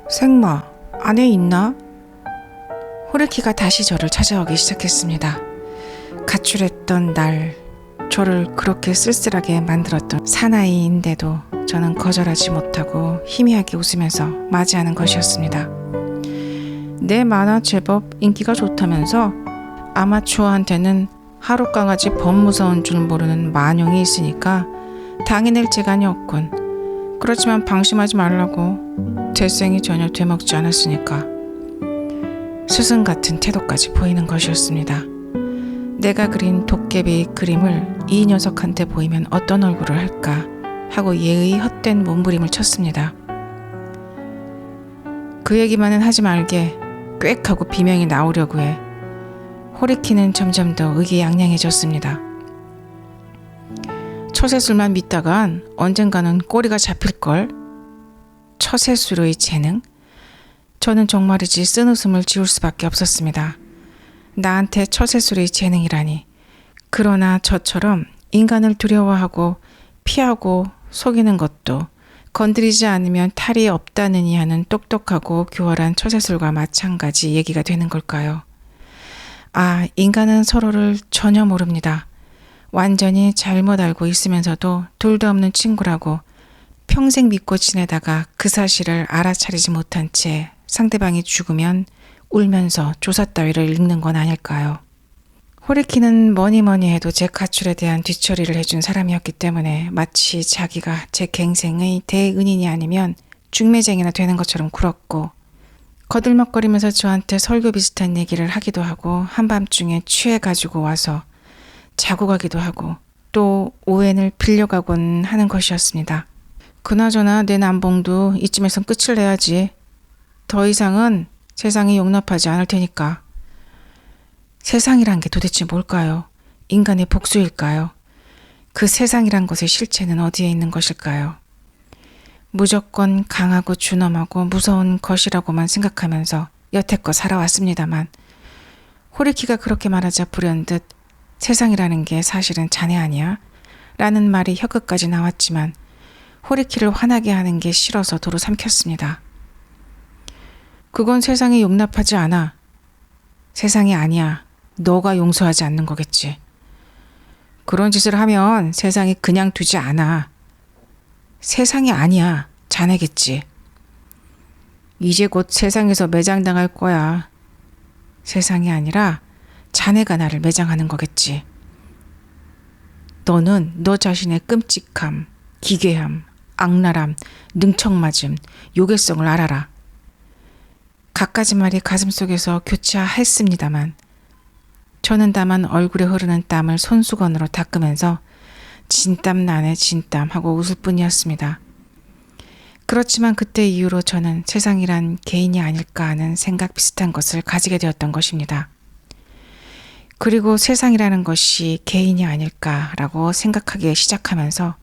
생마, 안에 있나? 호르키가 다시 저를 찾아오기 시작했습니다. 가출했던 날, 저를 그렇게 쓸쓸하게 만들었던 사나이인데도 저는 거절하지 못하고 희미하게 웃으면서 맞이하는 것이었습니다. 내 만화 제법 인기가 좋다면서 아마추어한테는 하룻강아지 범무서운 줄 모르는 만용이 있으니까 당해낼 재간이 없군. 그렇지만 방심하지 말라고. 재생이 전혀 되먹지 않았으니까. 스승 같은 태도까지 보이는 것이었습니다. 내가 그린 도깨비 그림을 이 녀석한테 보이면 어떤 얼굴을 할까 하고 예의 헛된 몸부림을 쳤습니다. 그 얘기만은 하지 말게. 꽥 하고 비명이 나오려고 해. 호리키는 점점 더 의기양양해졌습니다. 처세술만 믿다간 언젠가는 꼬리가 잡힐걸. 처세술의 재능? 저는 정말이지 쓴웃음을 지울 수밖에 없었습니다. 나한테 처세술의 재능이라니. 그러나 저처럼 인간을 두려워하고 피하고 속이는 것도 건드리지 않으면 탈이 없다느니 하는 똑똑하고 교활한 처세술과 마찬가지 얘기가 되는 걸까요? 아, 인간은 서로를 전혀 모릅니다. 완전히 잘못 알고 있으면서도 둘도 없는 친구라고 평생 믿고 지내다가 그 사실을 알아차리지 못한 채 상대방이 죽으면 울면서 조사 따위를 읽는 건 아닐까요? 호리키는 뭐니 해도 제 가출에 대한 뒤처리를 해준 사람이었기 때문에 마치 자기가 제 갱생의 대은인이 아니면 중매쟁이나 되는 것처럼 굴었고, 거들먹거리면서 저한테 설교 비슷한 얘기를 하기도 하고 한밤중에 취해가지고 와서 자고 가기도 하고 또 오웬을 빌려가곤 하는 것이었습니다. 그나저나 내 남봉도 이쯤에선 끝을 내야지. 더 이상은 세상이 용납하지 않을 테니까. 세상이란 게 도대체 뭘까요? 인간의 복수일까요? 그 세상이란 것의 실체는 어디에 있는 것일까요? 무조건 강하고 준엄하고 무서운 것이라고만 생각하면서 여태껏 살아왔습니다만, 호리키가 그렇게 말하자 불현듯 세상이라는 게 사실은 자네 아니야? 라는 말이 혀끝까지 나왔지만 호리키를 화나게 하는 게 싫어서 도로 삼켰습니다. 그건 세상이 용납하지 않아. 세상이 아니야. 너가 용서하지 않는 거겠지. 그런 짓을 하면 세상이 그냥 두지 않아. 세상이 아니야. 자네겠지. 이제 곧 세상에서 매장당할 거야. 세상이 아니라 자네가 나를 매장하는 거겠지. 너는 너 자신의 끔찍함, 기괴함, 악랄함, 능청맞음, 요괴성을 알아라. 갖가지 말이 가슴속에서 교차했습니다만 저는 다만 얼굴에 흐르는 땀을 손수건으로 닦으면서 진땀 나네 진땀 하고 웃을 뿐이었습니다. 그렇지만 그때 이후로 저는 세상이란 개인이 아닐까 하는 생각 비슷한 것을 가지게 되었던 것입니다. 그리고 세상이라는 것이 개인이 아닐까라고 생각하기 시작하면서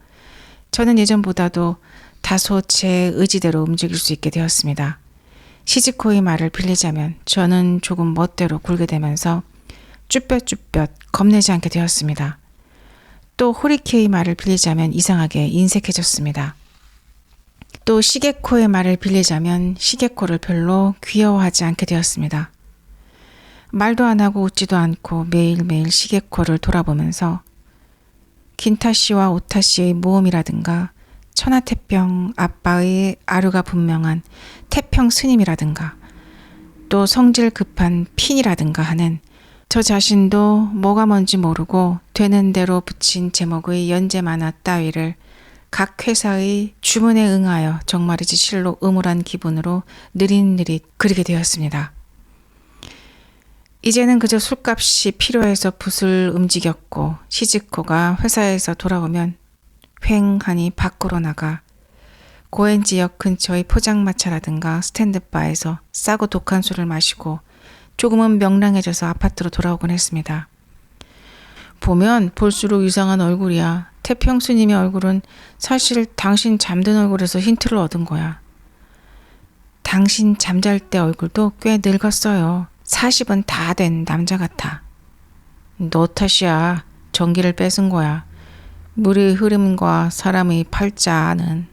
저는 예전보다도 다소 제 의지대로 움직일 수 있게 되었습니다. 시즈코의 말을 빌리자면 저는 조금 멋대로 굴게 되면서 쭈뼛쭈뼛 겁내지 않게 되었습니다. 또 호리키의 말을 빌리자면 이상하게 인색해졌습니다. 또 시게코의 말을 빌리자면 시게코를 별로 귀여워하지 않게 되었습니다. 말도 안 하고 웃지도 않고 매일매일 시게코를 돌아보면서 긴타씨와 오타씨의 모험이라든가 천하태평 아빠의 아류가 분명한 태평 스님이라든가 또 성질 급한 핀이라든가 하는 저 자신도 뭐가 뭔지 모르고 되는 대로 붙인 제목의 연재 만화 따위를 각 회사의 주문에 응하여 정말이지 실로 음울한 기분으로 느릿느릿 그리게 되었습니다. 이제는 그저 술값이 필요해서 붓을 움직였고 시즈코가 회사에서 돌아오면 휑하니 밖으로 나가 고엔지역 근처의 포장마차라든가 스탠드바에서 싸고 독한 술을 마시고 조금은 명랑해져서 아파트로 돌아오곤 했습니다. 보면 볼수록 이상한 얼굴이야. 태평스님의 얼굴은 사실 당신 잠든 얼굴에서 힌트를 얻은 거야. 당신 잠잘 때 얼굴도 꽤 늙었어요. 40은 다 된 남자 같아. 너 탓이야. 전기를 뺏은 거야. 물의 흐름과 사람의 팔자는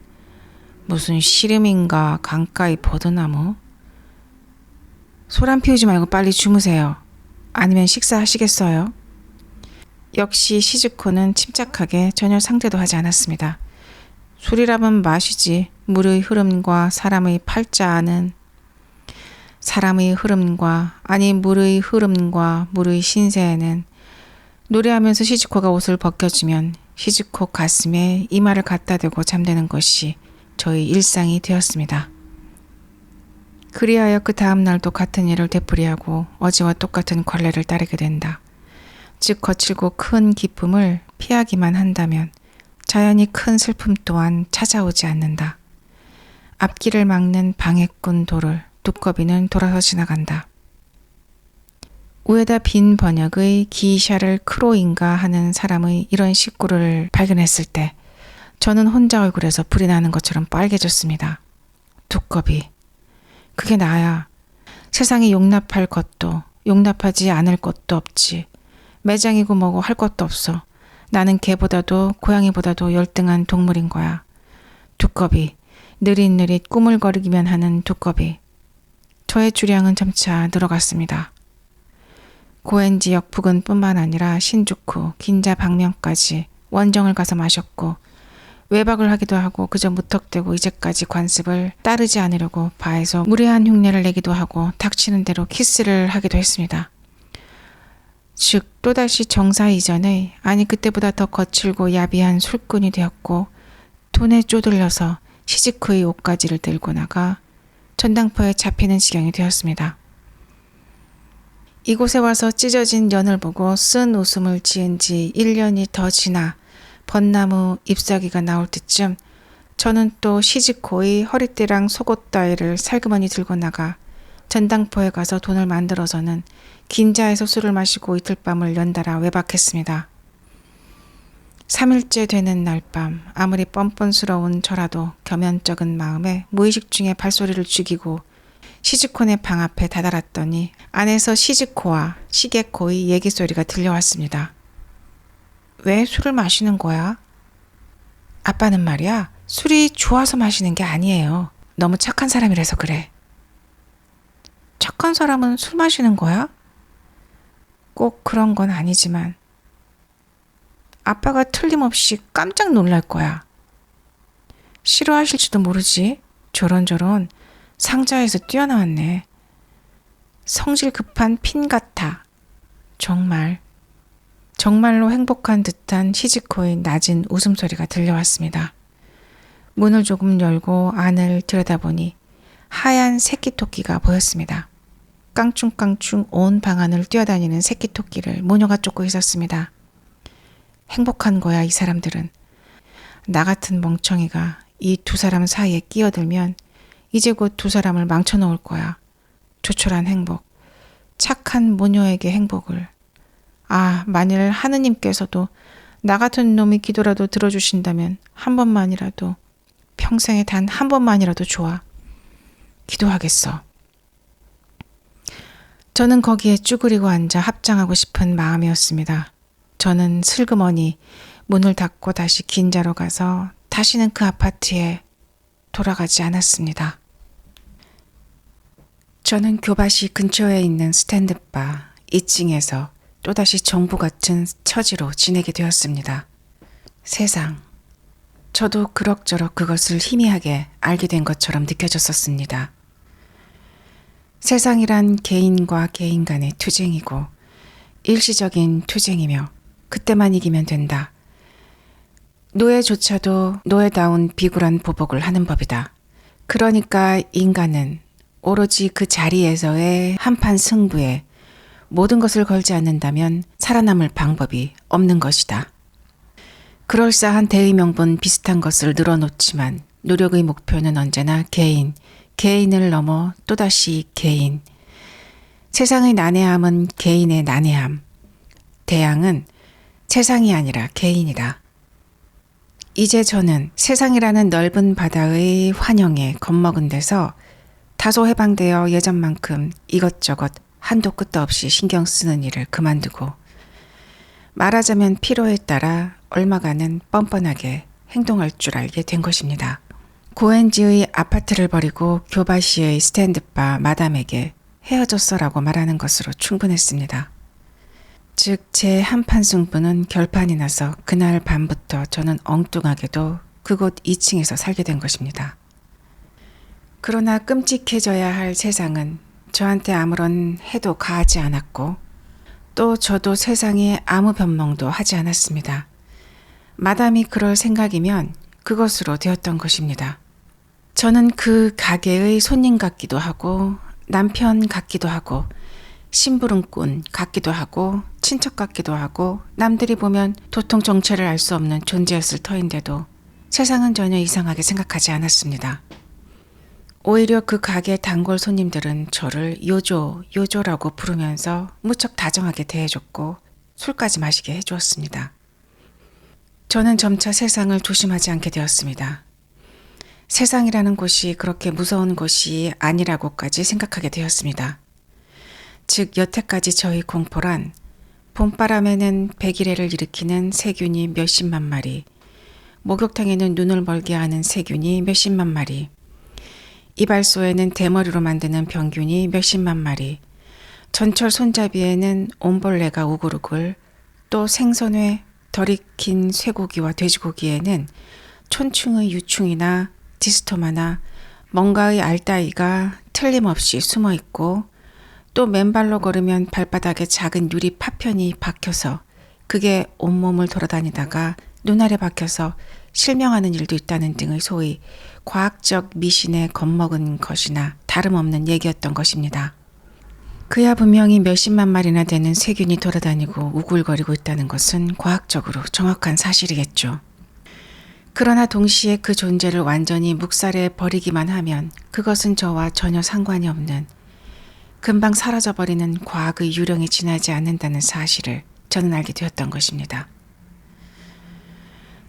무슨 시름인가 강가의 버드나무? 소란 피우지 말고 빨리 주무세요. 아니면 식사하시겠어요? 역시 시즈코는 침착하게 전혀 상대도 하지 않았습니다. 술이라면 마시지. 물의 흐름과 사람의 팔자는 사람의 흐름과 아니 물의 흐름과 물의 신세에는 노래하면서 시즈코가 옷을 벗겨주면 시즈코 가슴에 이마를 갖다 대고 잠드는 것이 저희 일상이 되었습니다. 그리하여 그 다음 날도 같은 일을 되풀이하고 어제와 똑같은 관례를 따르게 된다. 즉 거칠고 큰 기쁨을 피하기만 한다면 자연히 큰 슬픔 또한 찾아오지 않는다. 앞길을 막는 방해꾼 돌을 두꺼비는 돌아서 지나간다. 우에다 빈 번역의 기샤를 크로인가 하는 사람의 이런 식구를 발견했을 때 저는 혼자 얼굴에서 불이 나는 것처럼 빨개졌습니다. 두꺼비. 그게 나야. 세상에 용납할 것도 용납하지 않을 것도 없지. 매장이고 뭐고 할 것도 없어. 나는 개보다도 고양이보다도 열등한 동물인 거야. 두꺼비. 느릿느릿 꾸물거리기만 하는 두꺼비. 저의 주량은 점차 늘어갔습니다. 고엔 지역 부근뿐만 아니라 신주쿠, 긴자 방면까지 원정을 가서 마셨고 외박을 하기도 하고 그저 무턱대고 이제까지 관습을 따르지 않으려고 바에서 무례한 흉내를 내기도 하고 닥치는 대로 키스를 하기도 했습니다. 즉 또다시 정사 이전에 아니 그때보다 더 거칠고 야비한 술꾼이 되었고 돈에 쪼들려서 시즈쿠의 옷가지를 들고 나가 전당포에 잡히는 지경이 되었습니다. 이곳에 와서 찢어진 연을 보고 쓴 웃음을 지은 지 1년이 더 지나 벚나무 잎사귀가 나올 때쯤 저는 또 시즈코의 허리띠랑 속옷 따위를 살그머니 들고 나가 전당포에 가서 돈을 만들어서는 긴자에서 술을 마시고 이틀 밤을 연달아 외박했습니다. 3일째 되는 날 밤 아무리 뻔뻔스러운 저라도 겸연쩍은 마음에 무의식 중에 발소리를 죽이고 시즈코네 방 앞에 다다랐더니 안에서 시즈코와 시게코의 얘기소리가 들려왔습니다. 왜 술을 마시는 거야? 아빠는 말이야 술이 좋아서 마시는 게 아니에요. 너무 착한 사람이라서 그래. 착한 사람은 술 마시는 거야? 꼭 그런 건 아니지만 아빠가 틀림없이 깜짝 놀랄 거야. 싫어하실지도 모르지. 저런저런 상자에서 뛰어나왔네. 성질 급한 핀 같아. 정말로 행복한 듯한 시즈코의 낮은 웃음소리가 들려왔습니다. 문을 조금 열고 안을 들여다보니 하얀 새끼 토끼가 보였습니다. 깡충깡충 온 방 안을 뛰어다니는 새끼 토끼를 모녀가 쫓고 있었습니다. 행복한 거야 이 사람들은. 나 같은 멍청이가 이 두 사람 사이에 끼어들면 이제 곧 두 사람을 망쳐놓을 거야. 조촐한 행복. 착한 모녀에게 행복을. 아, 만일 하느님께서도 나 같은 놈이 기도라도 들어주신다면 한 번만이라도 평생에 단 한 번만이라도 좋아. 기도하겠어. 저는 거기에 쭈그리고 앉아 합장하고 싶은 마음이었습니다. 저는 슬그머니 문을 닫고 다시 긴자로 가서 다시는 그 아파트에 돌아가지 않았습니다. 저는 교바시 근처에 있는 스탠드바 2층에서 또다시 정부 같은 처지로 지내게 되었습니다. 세상. 저도 그럭저럭 그것을 희미하게 알게 된 것처럼 느껴졌었습니다. 세상이란 개인과 개인 간의 투쟁이고 일시적인 투쟁이며 그때만 이기면 된다. 노예조차도 노예다운 비굴한 보복을 하는 법이다. 그러니까 인간은 오로지 그 자리에서의 한판 승부에 모든 것을 걸지 않는다면 살아남을 방법이 없는 것이다. 그럴싸한 대의명분 비슷한 것을 늘어놓지만 노력의 목표는 언제나 개인을 넘어 또다시 개인. 세상의 난해함은 개인의 난해함. 대항은 세상이 아니라 개인이다. 이제 저는 세상이라는 넓은 바다의 환영에 겁먹은 데서 다소 해방되어 예전만큼 이것저것 한도 끝도 없이 신경 쓰는 일을 그만두고 말하자면 필요에 따라 얼마간은 뻔뻔하게 행동할 줄 알게 된 것입니다. 고엔지의 아파트를 버리고 교바시의 스탠드바 마담에게 헤어졌어라고 말하는 것으로 충분했습니다. 즉 제 한판 승부는 결판이 나서 그날 밤부터 저는 엉뚱하게도 그곳 2층에서 살게 된 것입니다. 그러나 끔찍해져야 할 세상은 저한테 아무런 해도 가하지 않았고 또 저도 세상에 아무 변명도 하지 않았습니다. 마담이 그럴 생각이면 그것으로 되었던 것입니다. 저는 그 가게의 손님 같기도 하고 남편 같기도 하고 심부름꾼 같기도 하고 친척 같기도 하고 남들이 보면 도통 정체를 알 수 없는 존재였을 터인데도 세상은 전혀 이상하게 생각하지 않았습니다. 오히려 그 가게 단골 손님들은 저를 요조라고 부르면서 무척 다정하게 대해줬고 술까지 마시게 해주었습니다. 저는 점차 세상을 조심하지 않게 되었습니다. 세상이라는 곳이 그렇게 무서운 곳이 아니라고까지 생각하게 되었습니다. 즉 여태까지 저희 공포란 봄바람에는 백일해를 일으키는 세균이 몇십만 마리, 목욕탕에는 눈을 멀게 하는 세균이 몇십만 마리, 이발소에는 대머리로 만드는 병균이 몇십만 마리, 전철 손잡이에는 옴벌레가 우글우글, 또 생선회, 덜 익힌 쇠고기와 돼지고기에는 촌충의 유충이나 디스토마나 뭔가의 알따이가 틀림없이 숨어 있고 또 맨발로 걸으면 발바닥에 작은 유리 파편이 박혀서 그게 온몸을 돌아다니다가 눈알에 박혀서 실명하는 일도 있다는 등의 소위 과학적 미신에 겁먹은 것이나 다름없는 얘기였던 것입니다. 그야 분명히 몇십만 마리나 되는 세균이 돌아다니고 우글거리고 있다는 것은 과학적으로 정확한 사실이겠죠. 그러나 동시에 그 존재를 완전히 묵살해 버리기만 하면 그것은 저와 전혀 상관이 없는 금방 사라져버리는 과학의 유령이 지나지 않는다는 사실을 저는 알게 되었던 것입니다.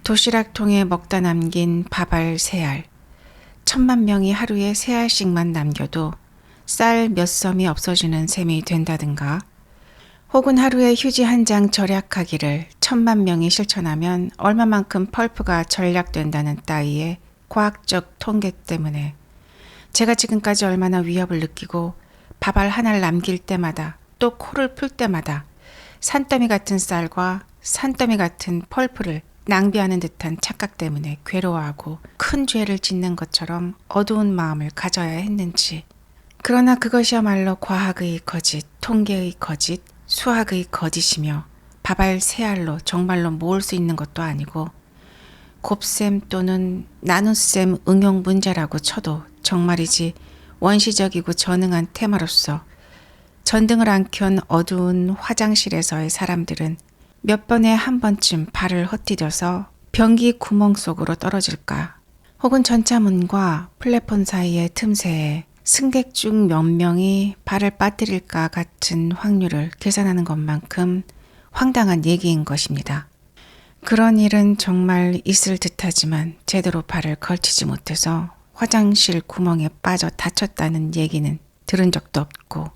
도시락통에 먹다 남긴 밥알 3알, 1000만 명이 하루에 3알씩만 남겨도 쌀 몇 섬이 없어지는 셈이 된다든가 혹은 하루에 휴지 한 장 절약하기를 1000만 명이 실천하면 얼마만큼 펄프가 절약된다는 따위의 과학적 통계 때문에 제가 지금까지 얼마나 위협을 느끼고 밥알 하나를 남길 때마다 또 코를 풀 때마다 산더미 같은 쌀과 산더미 같은 펄프를 낭비하는 듯한 착각 때문에 괴로워하고 큰 죄를 짓는 것처럼 어두운 마음을 가져야 했는지. 그러나 그것이야말로 과학의 거짓, 통계의 거짓, 수학의 거짓이며 밥알 3알로 정말로 모을 수 있는 것도 아니고 곱셈 또는 나눗셈 응용 문제라고 쳐도 정말이지 원시적이고 전능한 테마로서 전등을 안 켠 어두운 화장실에서의 사람들은 몇 번에 한 번쯤 발을 헛디뎌서 변기 구멍 속으로 떨어질까 혹은 전차문과 플랫폼 사이의 틈새에 승객 중 몇 명이 발을 빠뜨릴까 같은 확률을 계산하는 것만큼 황당한 얘기인 것입니다. 그런 일은 정말 있을 듯하지만 제대로 발을 걸치지 못해서 화장실 구멍에 빠져 다쳤다는 얘기는 들은 적도 없고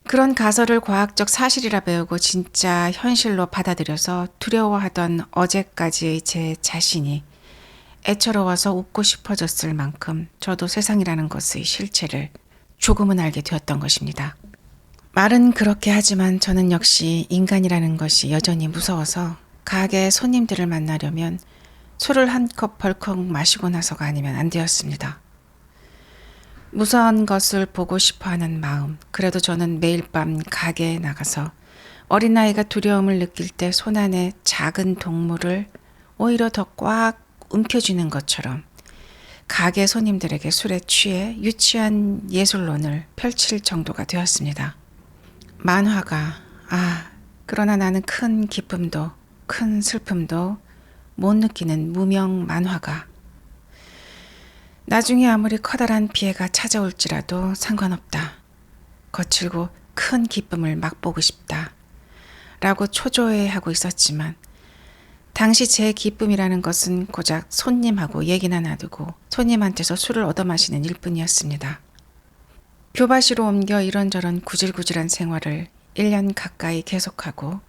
그런 가설을 과학적 사실이라 배우고 진짜 현실로 받아들여서 두려워하던 어제까지의 제 자신이 애처로워서 웃고 싶어졌을 만큼 저도 세상이라는 것의 실체를 조금은 알게 되었던 것입니다. 말은 그렇게 하지만 저는 역시 인간이라는 것이 여전히 무서워서 가게 손님들을 만나려면 술을 한 컵 벌컥 마시고 나서가 아니면 안 되었습니다. 무서운 것을 보고 싶어하는 마음, 그래도 저는 매일 밤 가게에 나가서 어린아이가 두려움을 느낄 때 손안에 작은 동물을 오히려 더 꽉 움켜쥐는 것처럼 가게 손님들에게 술에 취해 유치한 예술론을 펼칠 정도가 되었습니다. 만화가, 그러나 나는 큰 기쁨도 큰 슬픔도 못 느끼는 무명 만화가. 나중에 아무리 커다란 피해가 찾아올지라도 상관없다. 거칠고 큰 기쁨을 맛보고 싶다. 라고 초조해하고 있었지만 당시 제 기쁨이라는 것은 고작 손님하고 얘기나 나누고 손님한테서 술을 얻어마시는 일뿐이었습니다. 교바시로 옮겨 이런저런 구질구질한 생활을 1년 가까이 계속하고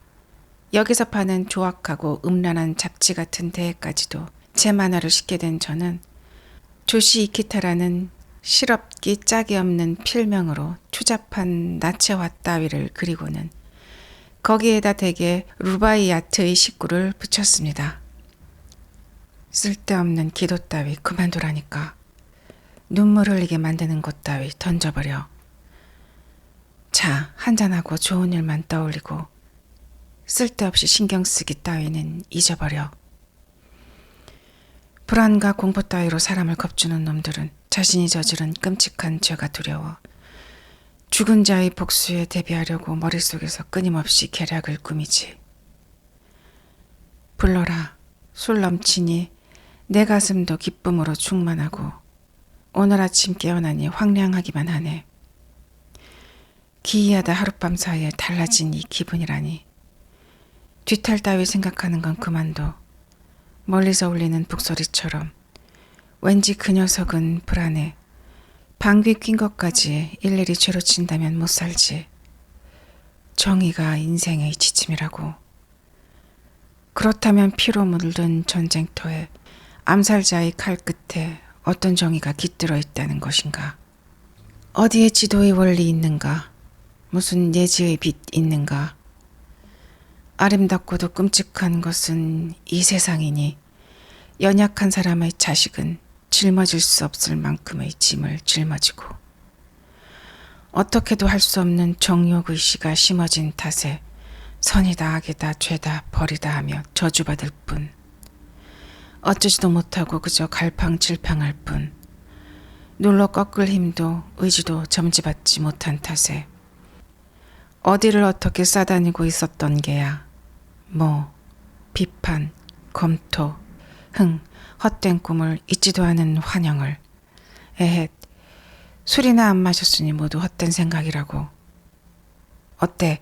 여기서 파는 조악하고 음란한 잡지 같은 데에까지도 제 만화를 싣게 된 저는 조시 이키타라는 실없기 짝이 없는 필명으로 추잡한 나체화 따위를 그리고는 거기에다 대개 루바이아트의 식구를 붙였습니다. 쓸데없는 기도 따위 그만두라니까. 눈물 흘리게 만드는 것 따위 던져버려. 자, 한잔하고 좋은 일만 떠올리고 쓸데없이 신경 쓰기 따위는 잊어버려. 불안과 공포 따위로 사람을 겁주는 놈들은 자신이 저지른 끔찍한 죄가 두려워 죽은 자의 복수에 대비하려고 머릿속에서 끊임없이 계략을 꾸미지. 불러라. 술 넘치니 내 가슴도 기쁨으로 충만하고 오늘 아침 깨어나니 황량하기만 하네. 기이하다 하룻밤 사이에 달라진 이 기분이라니. 뒤탈 따위 생각하는 건 그만둬. 멀리서 울리는 북소리처럼 왠지 그 녀석은 불안해. 방귀 낀 것까지 일일이 죄로 친다면 못 살지. 정의가 인생의 지침이라고. 그렇다면 피로 물든 전쟁터에 암살자의 칼 끝에 어떤 정의가 깃들어 있다는 것인가? 어디에 지도의 원리 있는가? 무슨 예지의 빛 있는가? 아름답고도 끔찍한 것은 이 세상이니 연약한 사람의 자식은 짊어질 수 없을 만큼의 짐을 짊어지고 어떻게도 할 수 없는 정욕의식가 심어진 탓에 선이다 악이다 죄다 벌이다 하며 저주받을 뿐 어쩌지도 못하고 그저 갈팡질팡할 뿐 눌러 꺾을 힘도 의지도 점지받지 못한 탓에 어디를 어떻게 싸다니고 있었던 게야. 뭐 비판, 검토, 흥, 헛된 꿈을 잊지도 않은 환영을. 에헷, 술이나 안 마셨으니 모두 헛된 생각이라고. 어때,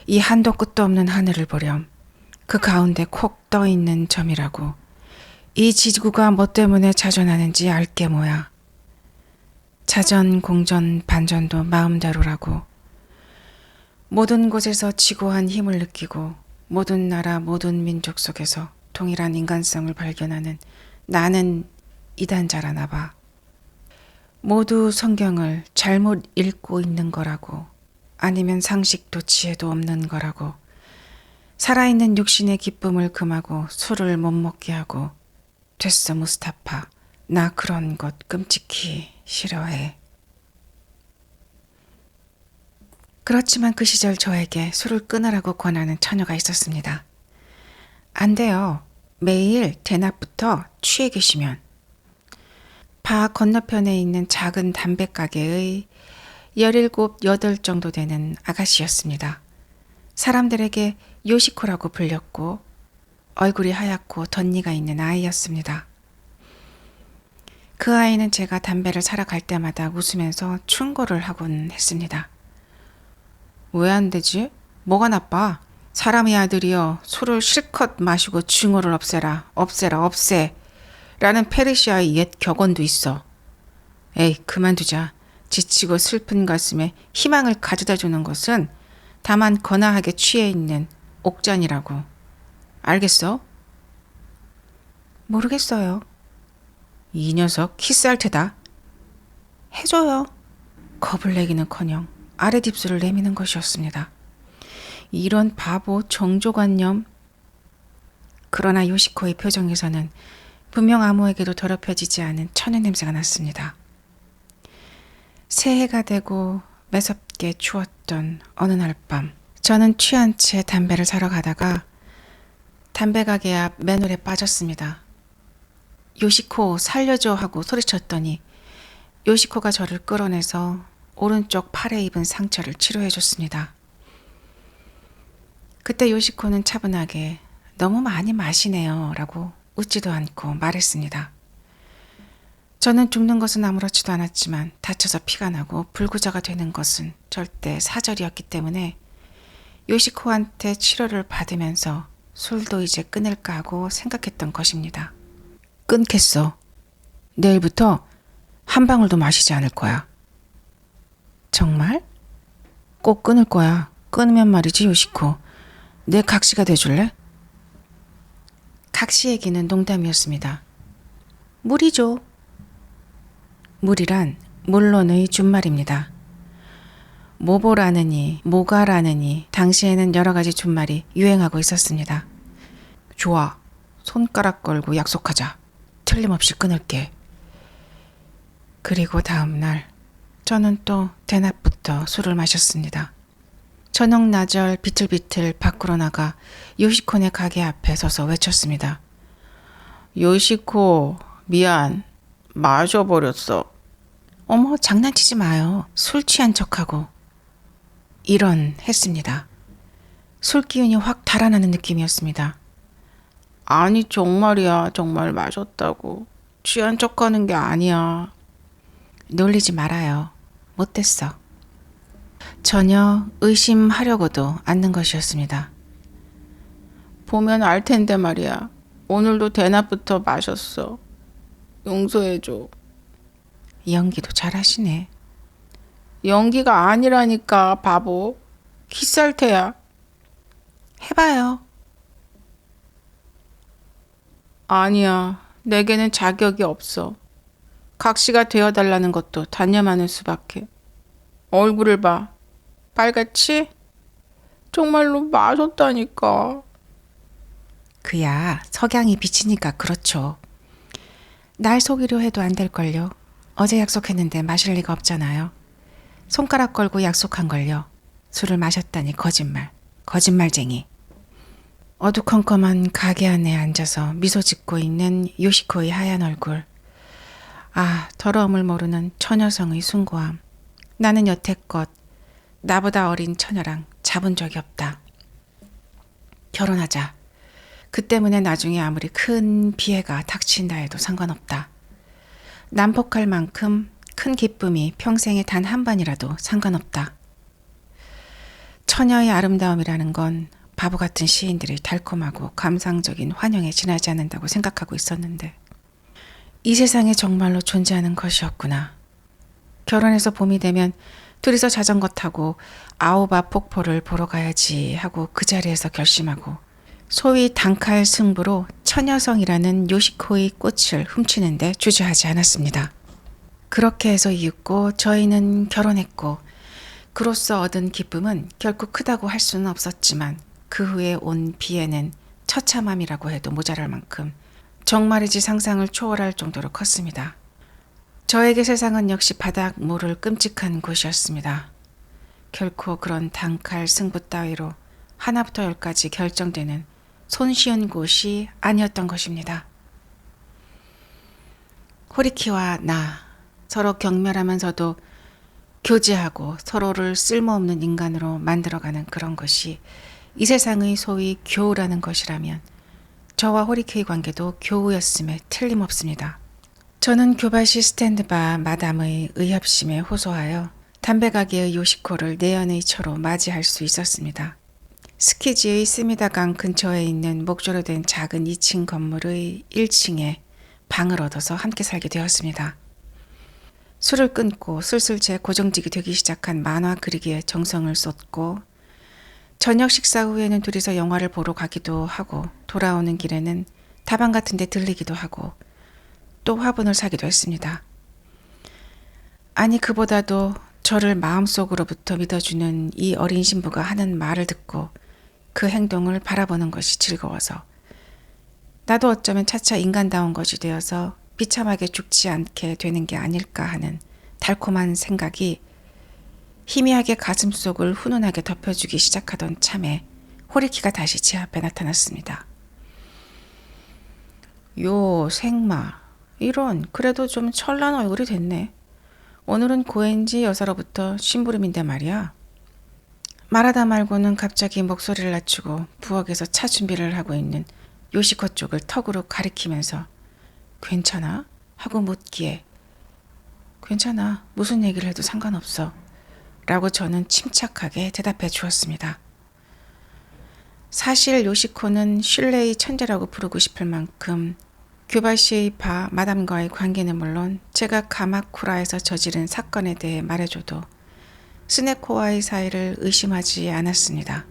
이 한도 끝도 없는 하늘을 보렴. 그 가운데 콕 떠있는 점이라고. 이 지구가 뭐 때문에 자전하는지 알게 뭐야. 자전, 공전, 반전도 마음대로라고. 모든 곳에서 지고한 힘을 느끼고 모든 나라 모든 민족 속에서 동일한 인간성을 발견하는 나는 이단자라나 봐. 모두 성경을 잘못 읽고 있는 거라고. 아니면 상식도 지혜도 없는 거라고. 살아있는 육신의 기쁨을 금하고 술을 못 먹게 하고. 됐어 무스타파. 나 그런 것 끔찍히 싫어해. 그렇지만 그 시절 저에게 술을 끊으라고 권하는 처녀가 있었습니다. 안 돼요. 매일 대낮부터 취해 계시면. 바 건너편에 있는 작은 담배 가게의 17, 8 정도 되는 아가씨였습니다. 사람들에게 요시코라고 불렸고 얼굴이 하얗고 덧니가 있는 아이였습니다. 그 아이는 제가 담배를 사러 갈 때마다 웃으면서 충고를 하곤 했습니다. 왜 안 되지? 뭐가 나빠? 사람의 아들이여 술을 실컷 마시고 증오를 없애라. 없애라 없애. 라는 페르시아의 옛 격언도 있어. 에이 그만두자. 지치고 슬픈 가슴에 희망을 가져다 주는 것은 다만 거나하게 취해 있는 옥잔이라고. 알겠어? 모르겠어요. 이 녀석 키스할 테다. 해줘요. 겁을 내기는커녕 아랫입술을 내미는 것이었습니다. 이런 바보 정조관념. 그러나 요시코의 표정에서는 분명 아무에게도 더럽혀지지 않은 천연 냄새가 났습니다. 새해가 되고 매섭게 추웠던 어느 날 밤, 저는 취한 채 담배를 사러 가다가 담배 가게 앞 맨홀에 빠졌습니다. 요시코 살려줘 하고 소리쳤더니 요시코가 저를 끌어내서 오른쪽 팔에 입은 상처를 치료해 줬습니다. 그때 요시코는 차분하게 너무 많이 마시네요 라고 웃지도 않고 말했습니다. 저는 죽는 것은 아무렇지도 않았지만 다쳐서 피가 나고 불구자가 되는 것은 절대 사절이었기 때문에 요시코한테 치료를 받으면서 술도 이제 끊을까 하고 생각했던 것입니다. 끊겠어. 내일부터 한 방울도 마시지 않을 거야. 정말? 꼭 끊을 거야. 끊으면 말이지 요시코. 내 각시가 돼줄래? 각시 얘기는 농담이었습니다. 무리죠. 물이란 물론의 준말입니다. 모보라느니 모가라느니 당시에는 여러 가지 준말이 유행하고 있었습니다. 좋아. 손가락 걸고 약속하자. 틀림없이 끊을게. 그리고 다음 날 저는 또 대낮부터 술을 마셨습니다. 저녁 나절 비틀비틀 밖으로 나가 요시코네 가게 앞에 서서 외쳤습니다. 요시코, 미안. 마셔버렸어. 어머, 장난치지 마요. 술 취한 척하고. 했습니다. 술 기운이 확 달아나는 느낌이었습니다. 아니, 정말이야. 정말 마셨다고. 취한 척하는 게 아니야. 놀리지 말아요. 못됐어. 전혀 의심하려고도 않는 것이었습니다. 보면 알 텐데 말이야. 오늘도 대낮부터 마셨어. 용서해줘. 연기도 잘하시네. 연기가 아니라니까, 바보. 키살태야. 해봐요. 아니야. 내게는 자격이 없어. 각시가 되어달라는 것도 단념하는 수밖에. 얼굴을 봐. 빨갛지? 정말로 마셨다니까. 그야 석양이 비치니까 그렇죠. 날 속이려 해도 안 될걸요. 어제 약속했는데 마실 리가 없잖아요. 손가락 걸고 약속한 걸요. 술을 마셨다니 거짓말. 거짓말쟁이. 어두컴컴한 가게 안에 앉아서 미소 짓고 있는 요시코의 하얀 얼굴. 아, 더러움을 모르는 처녀성의 숭고함. 나는 여태껏 나보다 어린 처녀랑 잡은 적이 없다. 결혼하자. 그 때문에 나중에 아무리 큰 피해가 닥친다 해도 상관없다. 난폭할 만큼 큰 기쁨이 평생에 단 한 번이라도 상관없다. 처녀의 아름다움이라는 건 바보 같은 시인들이 달콤하고 감상적인 환영에 지나지 않는다고 생각하고 있었는데 이 세상에 정말로 존재하는 것이었구나. 결혼해서 봄이 되면 둘이서 자전거 타고 아오바 폭포를 보러 가야지 하고 그 자리에서 결심하고 소위 단칼 승부로 처녀성이라는 요시코의 꽃을 훔치는데 주저하지 않았습니다. 그렇게 해서 이윽고 저희는 결혼했고 그로써 얻은 기쁨은 결코 크다고 할 수는 없었지만 그 후에 온 비애는 처참함이라고 해도 모자랄 만큼 정말이지 상상을 초월할 정도로 컸습니다. 저에게 세상은 역시 바닥 모를 끔찍한 곳이었습니다. 결코 그런 단칼 승부 따위로 하나부터 열까지 결정되는 손쉬운 곳이 아니었던 것입니다. 호리키와 나 서로 경멸하면서도 교제하고 서로를 쓸모없는 인간으로 만들어가는 그런 것이 이 세상의 소위 교우라는 것이라면 저와 호리키의 관계도 교우였음에 틀림없습니다. 저는 교바시 스탠드바 마담의 의협심에 호소하여 담배가게의 요시코를 내연의 처로 맞이할 수 있었습니다. 스키지의 스미다강 근처에 있는 목조로 된 작은 2층 건물의 1층에 방을 얻어서 함께 살게 되었습니다. 술을 끊고 슬슬 제 고정직이 되기 시작한 만화 그리기에 정성을 쏟고 저녁 식사 후에는 둘이서 영화를 보러 가기도 하고 돌아오는 길에는 다방 같은 데 들리기도 하고 또 화분을 사기도 했습니다. 아니 그보다도 저를 마음속으로부터 믿어주는 이 어린 신부가 하는 말을 듣고 그 행동을 바라보는 것이 즐거워서 나도 어쩌면 차차 인간다운 것이 되어서 비참하게 죽지 않게 되는 게 아닐까 하는 달콤한 생각이 희미하게 가슴속을 훈훈하게 덮여주기 시작하던 참에 호리키가 다시 제 앞에 나타났습니다. 요 생마, 이런 그래도 좀 철난 얼굴이 됐네. 오늘은 고엔지 여사로부터 심부름인데 말이야. 말하다 말고는 갑자기 목소리를 낮추고 부엌에서 차 준비를 하고 있는 요시코 쪽을 턱으로 가리키면서 괜찮아? 하고 묻기에 괜찮아. 무슨 얘기를 해도 상관없어. 라고 저는 침착하게 대답해 주었습니다. 사실 요시코는 슐레의 천재라고 부르고 싶을 만큼 교바시의 바 마담과의 관계는 물론 제가 가마쿠라에서 저지른 사건에 대해 말해줘도 스네코와의 사이를 의심하지 않았습니다.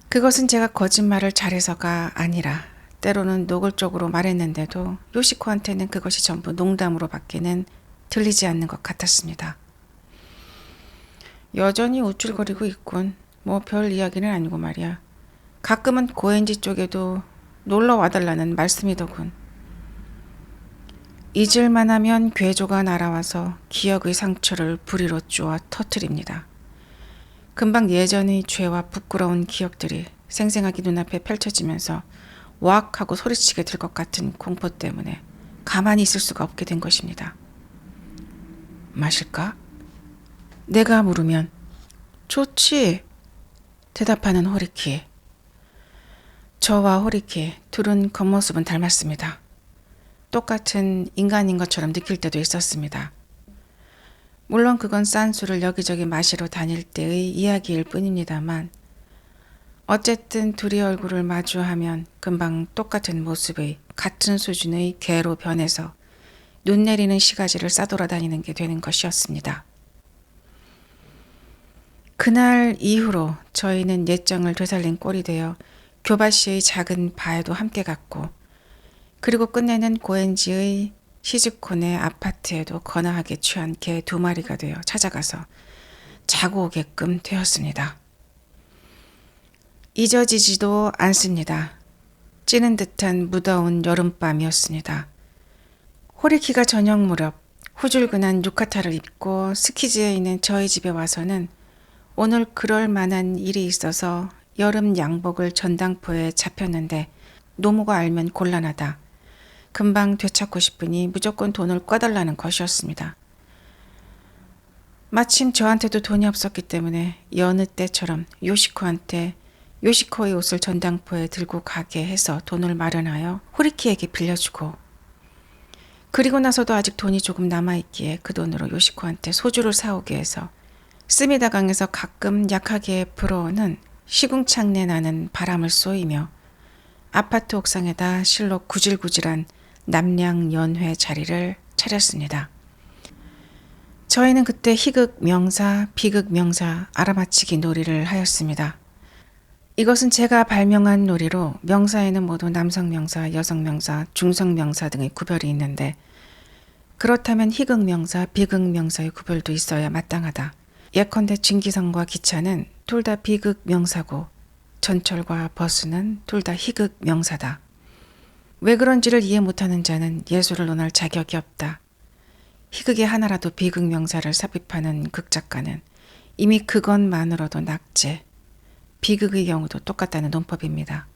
그것은 제가 거짓말을 잘해서가 아니라 때로는 노골적으로 말했는데도 요시코한테는 그것이 전부 농담으로 밖에는 들리지 않는 것 같았습니다. 여전히 우쭐거리고 있군. 뭐 별 이야기는 아니고 말이야. 가끔은 고엔지 쪽에도 놀러 와달라는 말씀이더군. 잊을만 하면 괴조가 날아와서 기억의 상처를 부리로 쪼아 터뜨립니다. 금방 예전의 죄와 부끄러운 기억들이 생생하게 눈앞에 펼쳐지면서 왁 하고 소리치게 될 것 같은 공포 때문에 가만히 있을 수가 없게 된 것입니다. 마실까? 내가 물으면 좋지. 대답하는 호리키. 저와 호리키 둘은 겉모습은 닮았습니다. 똑같은 인간인 것처럼 느낄 때도 있었습니다. 물론 그건 싼 술을 여기저기 마시러 다닐 때의 이야기일 뿐입니다만 어쨌든 둘이 얼굴을 마주하면 금방 똑같은 모습의 같은 수준의 개로 변해서 눈 내리는 시가지를 싸돌아다니는 게 되는 것이었습니다. 그날 이후로 저희는 옛정을 되살린 꼴이 되어 교바시의 작은 바에도 함께 갔고 그리고 끝내는 고엔지의 시즈콘의 아파트에도 거나하게 취한 개 2마리가 되어 찾아가서 자고 오게끔 되었습니다. 잊어지지도 않습니다. 찌는 듯한 무더운 여름밤이었습니다. 호리키가 저녁 무렵 후줄근한 유카타를 입고 스키지에 있는 저희 집에 와서는 오늘 그럴 만한 일이 있어서 여름 양복을 전당포에 잡혔는데 노모가 알면 곤란하다. 금방 되찾고 싶으니 무조건 돈을 꿔달라는 것이었습니다. 마침 저한테도 돈이 없었기 때문에 여느 때처럼 요시코한테 요시코의 옷을 전당포에 들고 가게 해서 돈을 마련하여 호리키에게 빌려주고 그리고 나서도 아직 돈이 조금 남아있기에 그 돈으로 요시코한테 소주를 사오게 해서 스미다강에서 가끔 약하게 불어오는 시궁창내 나는 바람을 쏘이며 아파트 옥상에다 실로 구질구질한 남량연회 자리를 차렸습니다. 저희는 그때 희극 명사, 비극 명사 알아맞히기 놀이를 하였습니다. 이것은 제가 발명한 놀이로 명사에는 모두 남성 명사, 여성 명사, 중성 명사 등의 구별이 있는데 그렇다면 희극 명사, 비극 명사의 구별도 있어야 마땅하다. 예컨대 진기성과 기차는 둘 다 비극 명사고 전철과 버스는 둘 다 희극 명사다. 왜 그런지를 이해 못하는 자는 예술을 논할 자격이 없다. 희극의 하나라도 비극 명사를 삽입하는 극작가는 이미 그것만으로도 낙제, 비극의 경우도 똑같다는 논법입니다.